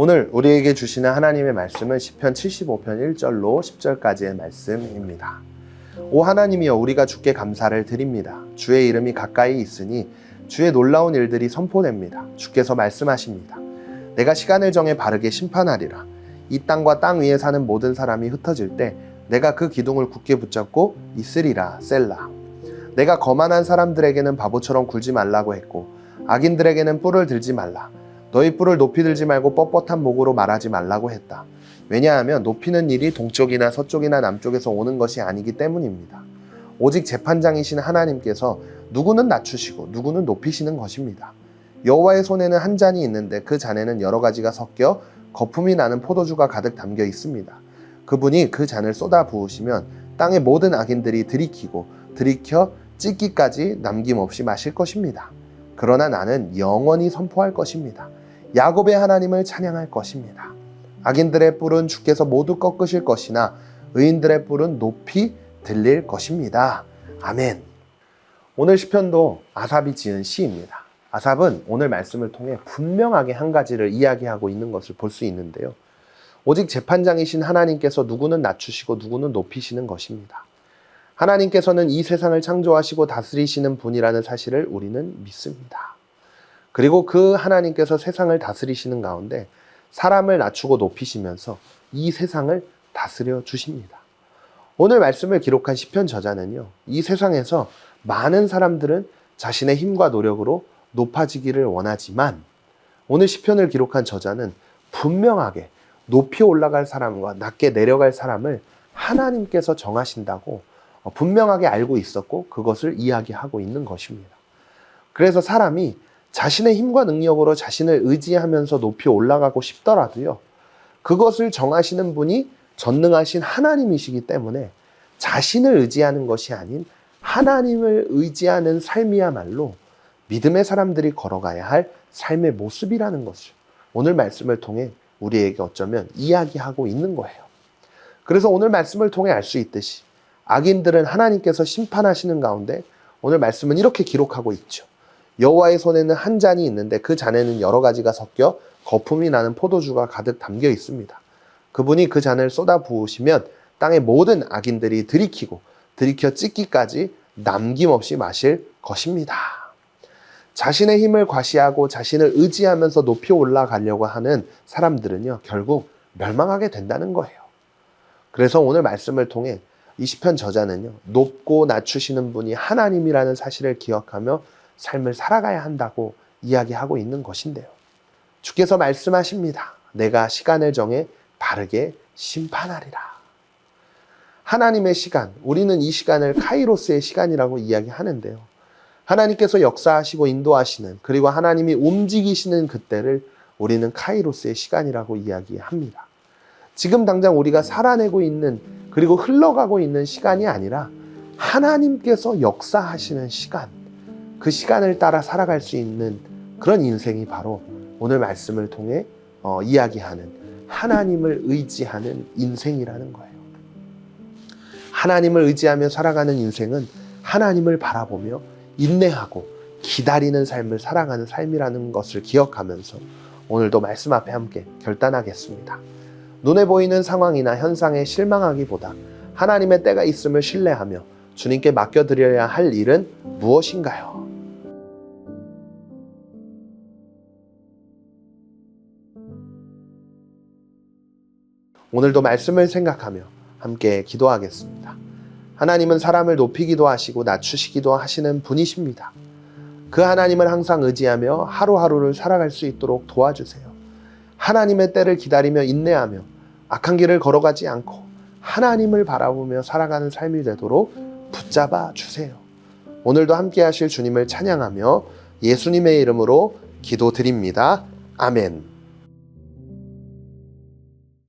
오늘 우리에게 주시는 하나님의 말씀은 시편 75편 1절로 10절까지의 말씀입니다. 오 하나님이여, 우리가 주께 감사를 드립니다. 주의 이름이 가까이 있으니 주의 놀라운 일들이 선포됩니다. 주께서 말씀하십니다. 내가 시간을 정해 바르게 심판하리라. 이 땅과 땅 위에 사는 모든 사람이 흩어질 때 내가 그 기둥을 굳게 붙잡고 있으리라. 셀라. 내가 거만한 사람들에게는 바보처럼 굴지 말라고 했고 악인들에게는 뿔을 들지 말라. 너희 뿔을 높이 들지 말고 뻣뻣한 목으로 말하지 말라고 했다. 왜냐하면 높이는 일이 동쪽이나 서쪽이나 남쪽에서 오는 것이 아니기 때문입니다. 오직 재판장이신 하나님께서 누구는 낮추시고 누구는 높이시는 것입니다. 여호와의 손에는 한 잔이 있는데 그 잔에는 여러 가지가 섞여 거품이 나는 포도주가 가득 담겨 있습니다. 그분이 그 잔을 쏟아 부으시면 땅의 모든 악인들이 들이켜 찢기까지 남김없이 마실 것입니다. 그러나 나는 영원히 선포할 것입니다. 야곱의 하나님을 찬양할 것입니다. 악인들의 뿔은 주께서 모두 꺾으실 것이나 의인들의 뿔은 높이 들릴 것입니다. 아멘. 오늘 시편도 아삽이 지은 시입니다. 아삽은 오늘 말씀을 통해 분명하게 한 가지를 이야기하고 있는 것을 볼 수 있는데요. 오직 재판장이신 하나님께서 누구는 낮추시고 누구는 높이시는 것입니다. 하나님께서는 이 세상을 창조하시고 다스리시는 분이라는 사실을 우리는 믿습니다. 그리고 그 하나님께서 세상을 다스리시는 가운데 사람을 낮추고 높이시면서 이 세상을 다스려 주십니다. 오늘 말씀을 기록한 시편 저자는요, 이 세상에서 많은 사람들은 자신의 힘과 노력으로 높아지기를 원하지만 오늘 시편을 기록한 저자는 분명하게 높이 올라갈 사람과 낮게 내려갈 사람을 하나님께서 정하신다고 분명하게 알고 있었고 그것을 이야기하고 있는 것입니다. 그래서 사람이 자신의 힘과 능력으로 자신을 의지하면서 높이 올라가고 싶더라도요, 그것을 정하시는 분이 전능하신 하나님이시기 때문에 자신을 의지하는 것이 아닌 하나님을 의지하는 삶이야말로 믿음의 사람들이 걸어가야 할 삶의 모습이라는 것을 오늘 말씀을 통해 우리에게 어쩌면 이야기하고 있는 거예요. 그래서 오늘 말씀을 통해 알 수 있듯이 악인들은 하나님께서 심판하시는 가운데 오늘 말씀은 이렇게 기록하고 있죠. 여호와의 손에는 한 잔이 있는데 그 잔에는 여러 가지가 섞여 거품이 나는 포도주가 가득 담겨 있습니다. 그분이 그 잔을 쏟아 부으시면 땅의 모든 악인들이 들이켜 찢기까지 남김없이 마실 것입니다. 자신의 힘을 과시하고 자신을 의지하면서 높이 올라가려고 하는 사람들은요, 결국 멸망하게 된다는 거예요. 그래서 오늘 말씀을 통해 이 시편 저자는요, 높고 낮추시는 분이 하나님이라는 사실을 기억하며 삶을 살아가야 한다고 이야기하고 있는 것인데요. 주께서 말씀하십니다. 내가 시간을 정해 바르게 심판하리라. 하나님의 시간, 우리는 이 시간을 카이로스의 시간이라고 이야기하는데요. 하나님께서 역사하시고 인도하시는, 그리고 하나님이 움직이시는 그때를 우리는 카이로스의 시간이라고 이야기합니다. 지금 당장 우리가 살아내고 있는, 그리고 흘러가고 있는 시간이 아니라 하나님께서 역사하시는 시간, 그 시간을 따라 살아갈 수 있는 그런 인생이 바로 오늘 말씀을 통해 이야기하는 하나님을 의지하는 인생이라는 거예요. 하나님을 의지하며 살아가는 인생은 하나님을 바라보며 인내하고 기다리는 삶을 살아가는 삶이라는 것을 기억하면서 오늘도 말씀 앞에 함께 결단하겠습니다. 눈에 보이는 상황이나 현상에 실망하기보다 하나님의 때가 있음을 신뢰하며 주님께 맡겨드려야 할 일은 무엇인가요? 오늘도 말씀을 생각하며 함께 기도하겠습니다. 하나님은 사람을 높이기도 하시고 낮추시기도 하시는 분이십니다. 그 하나님을 항상 의지하며 하루하루를 살아갈 수 있도록 도와주세요. 하나님의 때를 기다리며 인내하며 악한 길을 걸어가지 않고 하나님을 바라보며 살아가는 삶이 되도록 붙잡아 주세요. 오늘도 함께 하실 주님을 찬양하며 예수님의 이름으로 기도드립니다. 아멘.